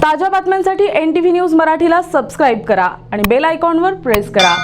ताज्या बातम्यांसाठी NTV news मराठीला सबस्क्राइब करा आणि बेल आयकॉनवर प्रेस करा।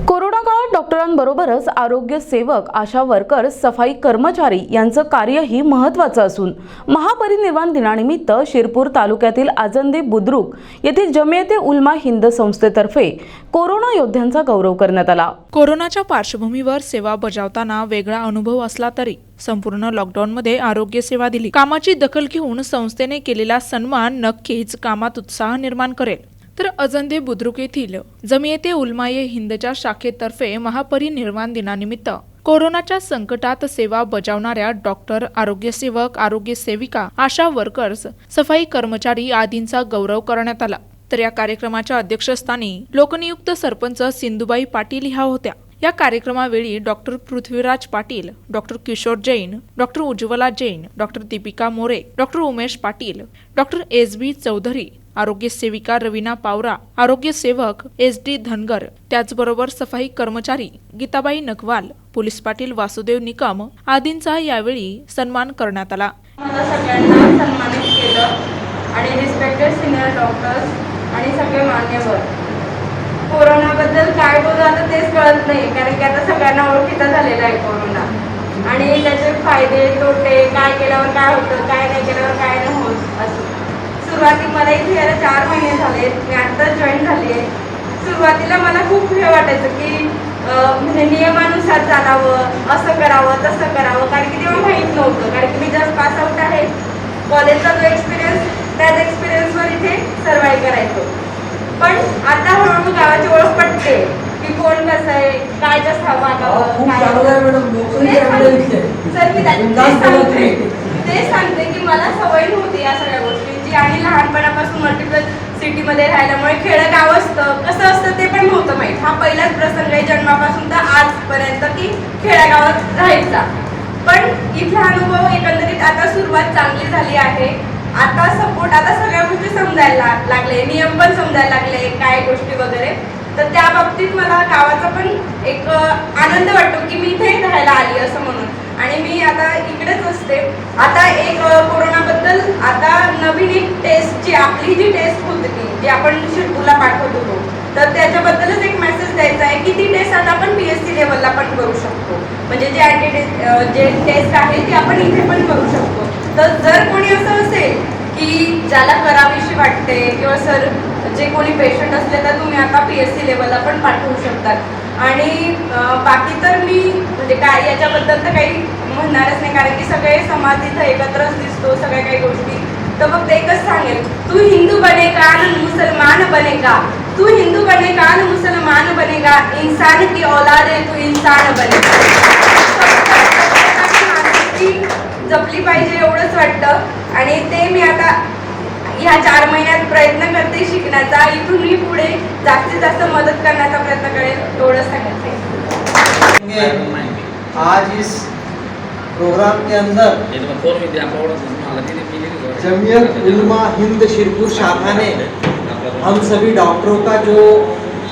कोरोना काळात डॉक्टरांबरोबरच आरोग्य सेवक, आशा वर्कर्स, सफाई कर्मचारी यांचं कार्यही महत्त्वाचं असून महापरिनिर्वाण दिनानिमित्त शिरपूर तालुक्यातील आजंदे बुद्रुक येथील जमियते उलमा हिंद संस्थेतर्फे कोरोना योद्ध्यांचा गौरव करण्यात आला। कोरोनाच्या पार्श्वभूमीवर सेवा बजावताना वेगळा अनुभव असला तरी संपूर्ण लॉकडाऊनमध्ये आरोग्य सेवा दिली। कामाची दखल घेऊन संस्थेने केलेला सन्मान नक्कीच कामात उत्साह निर्माण करेल। तर अजंदे बुद्रुक येथील जमियते उलमाये हिंदच्या शाखेतर्फे महापरिनिर्वाण दिनानिमित्त कोरोनाच्या संकटात सेवा बजावणाऱ्या डॉक्टर, आरोग्य सेवक, आरोग्य सेविका, आशा वर्कर्स, सफाई कर्मचारी आदींचा गौरव करण्यात आला। तर या कार्यक्रमाच्या अध्यक्षस्थानी लोकनियुक्त सरपंच सिंधुबाई पाटील ह्या होत्या। या कार्यक्रमावेळी doctor Prithviraj Patil, doctor Kishor Jain, doctor Ujjwala Jain, doctor Deepika More, doctor Umesh Patil, doctor SB Chaudhari, आरोग्य सेविका रवीना पावरा, आरोग्य सेवक SD धनगर, त्याचबरोबर सफाई कर्मचारी गीताबाई नकवाल, पोलीस पाटील वासुदेव निकम आदींचा यावेळी सन्मान करण्यात आला। मला सगळ्यांना सन्मानित केलं आणि रिस्पेक्टेड सिनियर डॉक्टर्स आणि सगळे मान्यवर। कोरोनाबद्दल काय बोलू आता तेच कळत नाही, कारण की आता सगळ्यांना ओळखीचा झालेला आहे कोरोना आणि त्याचे फायदे तोटे, काय केल्यावर काय होतं, काय नाही केल्यावर काय नाही होत असं। सुरुवातीला मला इथे यायला 4 महिने झाले, मी आत्ताच जॉईन झाली आहे। सुरुवातीला मला खूप हे वाटायचं की म्हणजे नियमानुसार चालावं, असं करावं तसं करावं, कारण की तेव्हा माहीत नव्हतं, कारण की मी जस्ट पास आउट आहे। कॉलेजचा जो एक्सपिरियन्स, त्याच एक्सपिरियन्सवर इथे सर्वाईव्ह करायचो। पण आता हळूहळू गावाची ओळख पडते की कोण कसं आहे, काय कसं वागावं, ते सांगते की मला सवय नव्हती या सगळ्या गोष्टींची आणि लहानपणापासून मल्टिपल सिटीमध्ये राहिल्यामुळे खेडेगाव असतं कसं असतं ते पण नव्हतं माहीत। हा पहिलाच प्रसंग आहे जन्मापासून तर आजपर्यंत की खेडेगावात राहायचा। पण इथला अनुभव एकंदरीत आता सुरुवात चांगली झाली आहे। आता सपोर्ट, आता सगळ्या गोष्टी समजायला लागले, नियम पण समजायला लागले, काय गोष्टी वगैरे। तर त्या बाबतीत मला गावाचा पण एक आनंद वाटतो की मी इथे राहायला आली असं म्हणून, आणि मी आता इकडेच असते। आता एक कोरोनाबद्दल आता नवीन एक टेस्टची, आपली जी टेस्ट होती जी आपण शिरपूरला पाठवत होतो, तर त्याच्याबद्दलच एक मेसेज द्यायचा आहे की ती टेस्ट आता आपण PSC लेवलला पण करू शकतो। म्हणजे जे टेस्ट आहे ती आपण इथे पण करू शकतो। तर जर कोणी असं असेल की ज्याला करावीशी वाटते किंवा सर जे कोणी पेशंट असले तर तुम्ही आता PSC लेवलला पण पाठवू शकतात। आणि बाकी तर मी म्हणजे काय याच्याबद्दल तर काही म्हणणारच नाही, कारण की सगळे समाज इथं एकत्रच दिसतो, सगळ्या काही गोष्टी। तर फक्त एकच सांगेल, तू हिंदू बनेगा न मुसलमान बनेगा, तू हिंदू बनेगा न मुसलमान बनेगा, इंसान की औलाद है तू इंसान बनेगा। जपली पाहिजे एवढंच वाटतं आणि ते मी आता ह्या 4 महिन्यात प्रयत्न करते शिकण्याचा। इथूनही पुढे जास्तीत जास्त मदत करण्याचा प्रयत्न करेल, एवढंच सांगते। आज इस प्रोग्राम के अंदर जमियत उलमा हिंद शिरपुर शाखा ने हम सभी डॉक्टरों का जो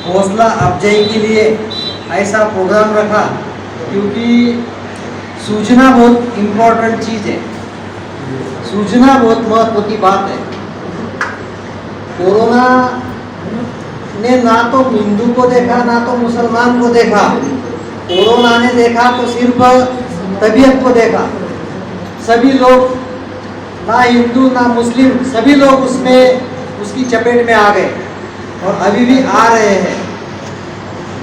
हौसला अफजाई के लिए ऐसा प्रोग्राम रखा, क्योंकि सूचना बहुत इम्पोर्टेंट चीज़ है, सूचना बहुत महत्व की बात है। कोरोना ने ना तो हिंदू को देखा ना तो मुसलमान को देखा, कोरोना ने देखा तो सिर्फ तबीयत को देखा। सभी लोग, ना हिंदू ना मुस्लिम, सभी लोग उसमें उसकी चपेट में आ गए और अभी भी आ रहे हैं।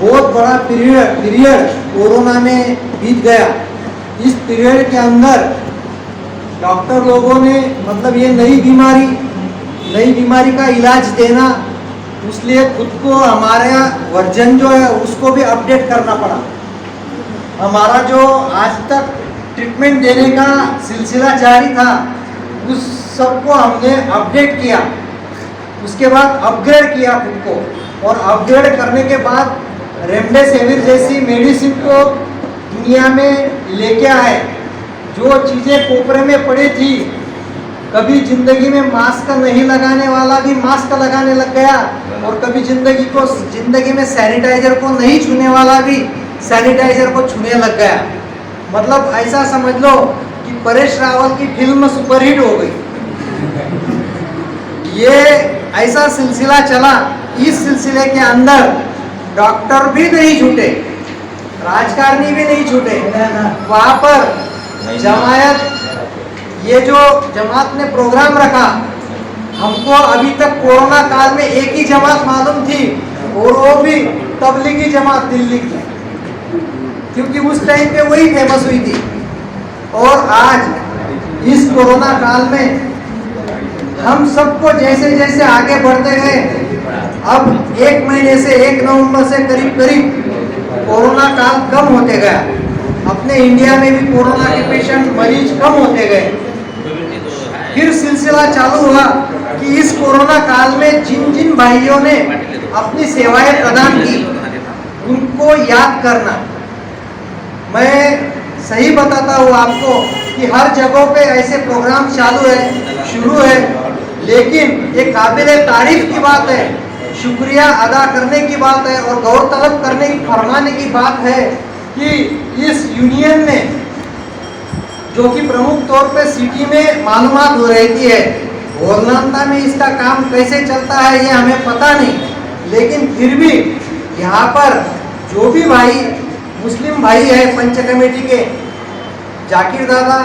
बहुत बड़ा पीरियड कोरोना में बीत गया। इस पीरियड के अंदर डॉक्टर लोगों ने मतलब ये नई बीमारी का इलाज देना, उसलिए खुद को हमारा वर्जन जो है उसको भी अपडेट करना पड़ा। हमारा जो आज तक ट्रीटमेंट देने का सिलसिला जारी था उस सबको हमने अपडेट किया, उसके बाद अपग्रेड किया खुद को, और अपग्रेड करने के बाद रेमडेसिविर जैसी मेडिसिन को दुनिया में लेके आए। जो चीज़ें कोपरे में पड़ी थी, कभी में मास्क नहीं लगाने वाला भी मास्क लगाने लग गया, और कभी जिंदगी में सैनिटाइजर को नहीं छूने वाला भी सैनिटाइजर को छूने लग गया। मतलब ऐसा समझ लो कि परेश रावल की फिल्म सुपरहिट हो गई। ये ऐसा सिलसिला चला, इस सिलसिले के अंदर डॉक्टर भी नहीं छूटे, राजकारणी भी नहीं छूटे। वहाँ पर जमायत, ये जो जमात ने प्रोग्राम रखा, हमको अभी तक कोरोना काल में एक ही जमात मालूम थी और वो भी तबलीगी जमात दिल्ली की, क्योंकि उस टाइम पे वही फेमस हुई थी। और आज इस कोरोना काल में हम सबको जैसे जैसे आगे बढ़ते गए, अब 1 महीने से 1 नवंबर से करीब करीब कोरोना काल कम होते गया। अपने इंडिया में भी कोरोना के पेशेंट मरीज कम होते गए। फिर सिलसिला चालू हुआ कि इस कोरोना काल में जिन जिन भाइयों ने अपनी सेवाएं प्रदान की उनको याद करना। मैं सही बताता हूँ आपको कि हर जगहों पे ऐसे प्रोग्राम चालू है, शुरू है, लेकिन ये काबिले तारीफ की बात है, शुक्रिया अदा करने की बात है और गौर तलब करने की, फरमाने की बात है कि इस यूनियन ने, जो कि प्रमुख तौर पे सिटी में मालूमात हो रहती है, होलनांता में इसका काम कैसे चलता है ये हमें पता नहीं, लेकिन फिर भी यहाँ पर जो भी भाई मुस्लिम भाई है पंच कमेटी के, जाकिर दादा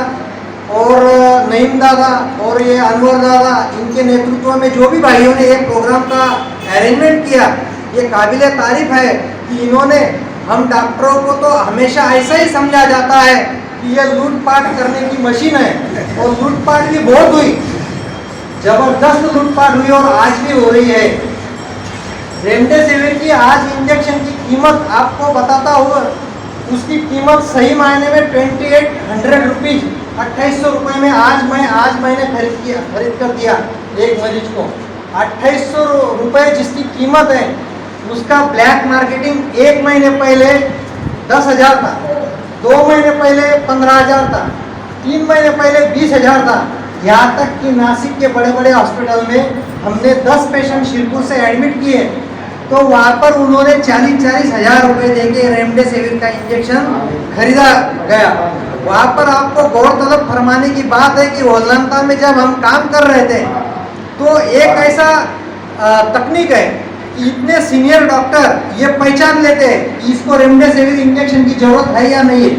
और नईम दादा और ये अनवर दादा, इनके नेतृत्व में जो भी भाइयों ने ये प्रोग्राम का अरेंजमेंट किया, ये काबिले तारीफ है कि इन्होंने, हम डॉक्टरों को तो हमेशा ऐसा ही समझा जाता है कि ये लूटपाट करने की मशीन है, और लूटपाट भी बहुत हुई, जबरदस्त लूटपाट हुई और आज भी हो रही है। रेमडेसिविर की आज इंजेक्शन की कीमत आपको बताता हुआ, उसकी कीमत सही मायने में 2800 रुपीज, 2800 रुपये में आज मैंने खरीद कर दिया एक मरीज को। 2800 रुपये जिसकी कीमत है, उसका ब्लैक मार्केटिंग 1 महीने पहले 10,000 था, 2 महीने पहले 15,000 था, 3 महीने पहले 20,000 था। यहाँ तक कि नासिक के बड़े बड़े हॉस्पिटल में हमने 10 पेशेंट शिरपुर से एडमिट किए, तो वहाँ पर उन्होंने 40-40 हज़ार रुपये देके रेमडेसिविर का इंजेक्शन खरीदा गया। वहाँ पर आपको गौर तलब फरमाने की बात है कि होलनांता में जब हम काम कर रहे थे, तो एक ऐसा तकनीक है कि इतने सीनियर डॉक्टर ये पहचान लेते हैं कि इसको रेमडेसिविर इंजेक्शन की जरूरत है या नहीं है।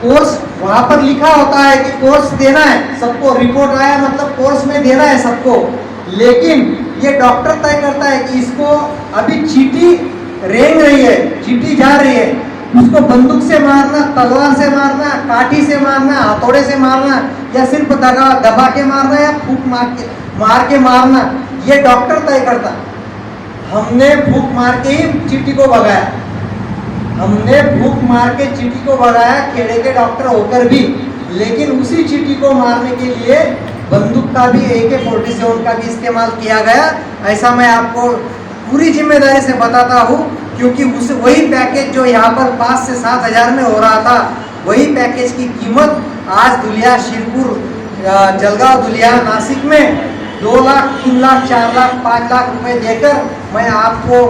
कोर्स वहाँ पर लिखा होता है कि कोर्स देना है सबको, रिपोर्ट आया मतलब कोर्स में देना है सबको, लेकिन ये डॉक्टर तय करता है कि इसको अभी चींटी रेंग रही है, चींटी जा रही है, उसको बंदूक से मारना, तलवार से मारना, काठी से मारना, हथौड़े से मारना, या सिर्फ दबा के मारना या फूंक मार के मारना, ये डॉक्टर तय करता। हमने फूंक मार के ही चींटी को भगाया, हमने फूंक मार के चींटी को भगाया खेड़े के डॉक्टर होकर भी, लेकिन उसी चींटी को मारने के लिए बंदूक का भी, AK-47 का भी इस्तेमाल किया गया। ऐसा मैं आपको पूरी जिम्मेदारी से बताता हूँ, क्योंकि उस वही पैकेज जो यहाँ पर 5 से 7 हज़ार में हो रहा था, वही पैकेज की कीमत आज दुलिया, शिरपुर, जलगांव दुलिया, नासिक में 2 लाख, 3 लाख, 4 लाख, 5 लाख रुपए देकर मैं आपको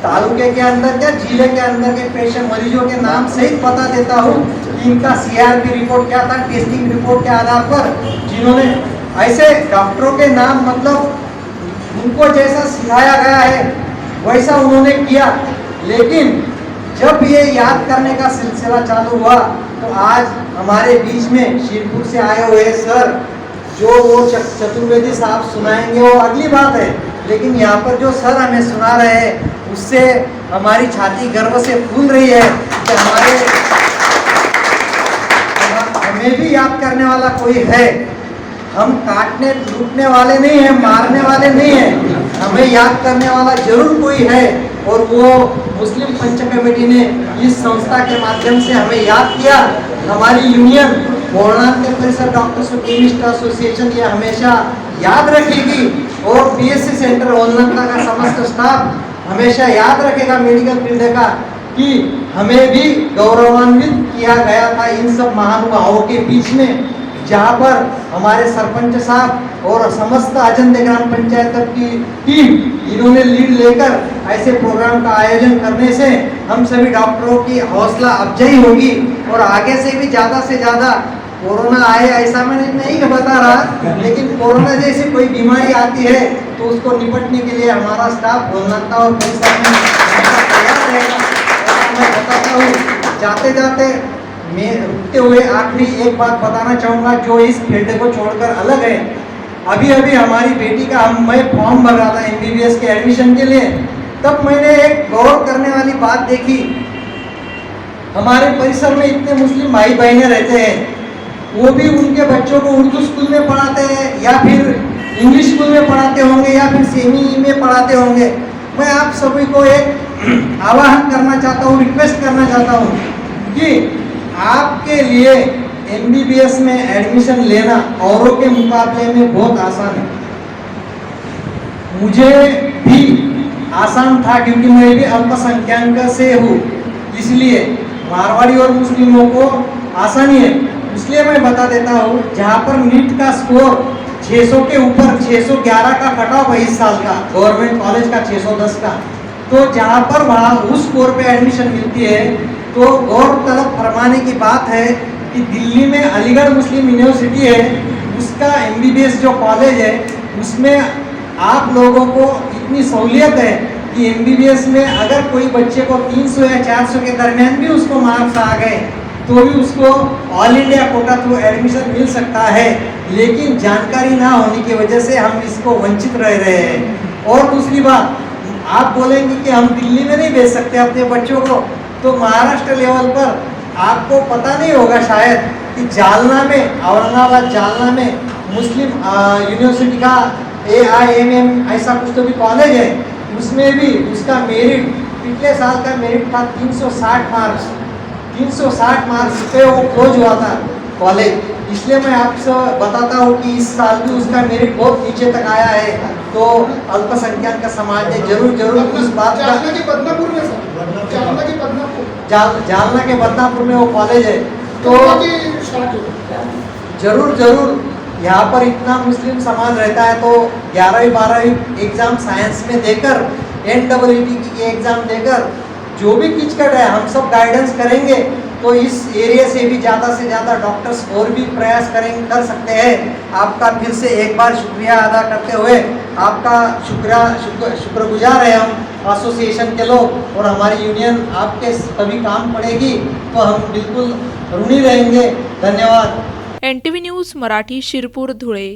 तालुके के अंदर या जिले के अंदर के पेशेंट मरीजों के नाम सहित बता देता हूँ कि इनका CRP रिपोर्ट क्या था, टेस्टिंग रिपोर्ट के आधार पर, जिन्होंने ऐसे डॉक्टरों के नाम, मतलब उनको जैसा सिखाया गया है वैसा उन्होंने किया। लेकिन जब ये याद करने का सिलसिला चालू हुआ, तो आज हमारे बीच में शिरपुर से आए हुए सर, जो वो चतुर्वेदी साहब सुनाएंगे वो अगली बात है, लेकिन यहाँ पर जो सर हमें सुना रहे हैं उससे हमारी छाती गर्व से फूल रही है कि हमें भी याद करने वाला कोई है। हम काटने लूटने वाले नहीं हैं, मारने वाले नहीं हैं, हमें याद करने वाला जरूर कोई है, और वो मुस्लिम पंच कमेटी ने इस संस्था के माध्यम से हमें याद किया। हमारी यूनियन होलनांता परिसर डॉक्टर्स केमिस्ट एसोसिएशन ये हमेशा याद रखेगी, और PSC सेंटर होलनांता का समस्त स्टाफ हमेशा याद रखेगा मेडिकल फील्ड का, कि हमें भी गौरवान्वित किया गया था इन सब महानुभावों के बीच में। जहाँ पर हमारे सरपंच साहब और समस्त अजंदे ग्राम पंचायत की टीम इन्होंने लीड लेकर ऐसे प्रोग्राम का आयोजन करने से हम सभी डॉक्टरों की हौसला अफजाई होगी और आगे से भी ज़्यादा से ज़्यादा कोरोना आए ऐसा मैं नहीं बता रहा, लेकिन कोरोना जैसी कोई बीमारी आती है तो उसको निपटने के लिए हमारा स्टाफ भोलनाता और परिसर में तैयार रहेगा। और मैं बताता हूँ जाते जाते मैं रुकते हुए आखिरी एक बात बताना चाहूँगा जो इस फील्ड को छोड़कर अलग है। अभी हमारी बेटी का मैं फॉर्म भर रहा था MBBS के एडमिशन के लिए, तब मैंने एक गौर करने वाली बात देखी। हमारे परिसर में इतने मुस्लिम भाई बहनें रहते हैं, वो भी उनके बच्चों को उर्दू स्कूल में पढ़ाते हैं या फिर इंग्लिश स्कूल में पढ़ाते होंगे या फिर सेमी में पढ़ाते होंगे। मैं आप सभी को एक आह्वान करना चाहता हूँ, रिक्वेस्ट करना चाहता हूँ कि आपके लिए MBBS में एडमिशन लेना औरों के मुकाबले में बहुत आसान है। मुझे भी आसान था क्योंकि मैं भी अल्पसंख्यक से हूँ, इसलिए मारवाड़ी और मुस्लिमों को आसानी है। इसलिए मैं बता देता हूँ जहाँ पर नीट का स्कोर 600 के ऊपर 611 का कट ऑफ है इस साल का, गवर्नमेंट कॉलेज का 610 का, तो जहाँ पर वहाँ उस स्कोर पे एडमिशन मिलती है तो गौरतलब फरमाने की बात है कि दिल्ली में अलीगढ़ मुस्लिम यूनिवर्सिटी है, उसका MBBS जो कॉलेज है उसमें आप लोगों को इतनी सहूलियत है कि MBBS में अगर कोई बच्चे को 300 या 400 के दरमियान भी उसको मार्क्स आ गए तो भी उसको all India quota through admission मिल सकता है, लेकिन जानकारी ना होने की वजह से हम इसको वंचित रह रहे हैं। और दूसरी बात, आप बोलेंगे कि हम दिल्ली में नहीं भेज सकते अपने बच्चों को, तो महाराष्ट्र लेवल पर आपको पता नहीं होगा शायद कि जालना में, औरंगाबाद जालना में मुस्लिम यूनिवर्सिटी का AIMM ऐसा कुछ तो भी कॉलेज है, उसमें भी उसका मेरिट पिछले साल का मेरिट था 360 मार्क्स। 360 मार्क्स पे वो क्लोज हुआ था कॉलेज। इसलिए मैं आपसे बताता हूँ कि इस साल भी उसका मेरिट बहुत नीचे तक आया है, तो अल्पसंख्यक का समाज ने जरूर उस बात का जालना के बदनापुर में जालना के बदनापुर में वो कॉलेज है, तो जरूर यहाँ पर इतना मुस्लिम समाज रहता है तो 11वीं 12वीं एग्जाम साइंस में देकर NEET की एग्जाम देकर जो भी किचकट है हम सब गाइडेंस करेंगे, तो इस एरिया से भी ज़्यादा से ज़्यादा डॉक्टर्स और भी प्रयास कर सकते हैं। आपका फिर से एक बार शुक्रिया अदा करते हुए आपका शुक्रगुजार है हम एसोसिएशन के लोग, और हमारी यूनियन आपके कभी काम पड़ेगी तो हम बिल्कुल ऋणी रहेंगे। धन्यवाद। NTV news Marathi, Shirpur, Dhule.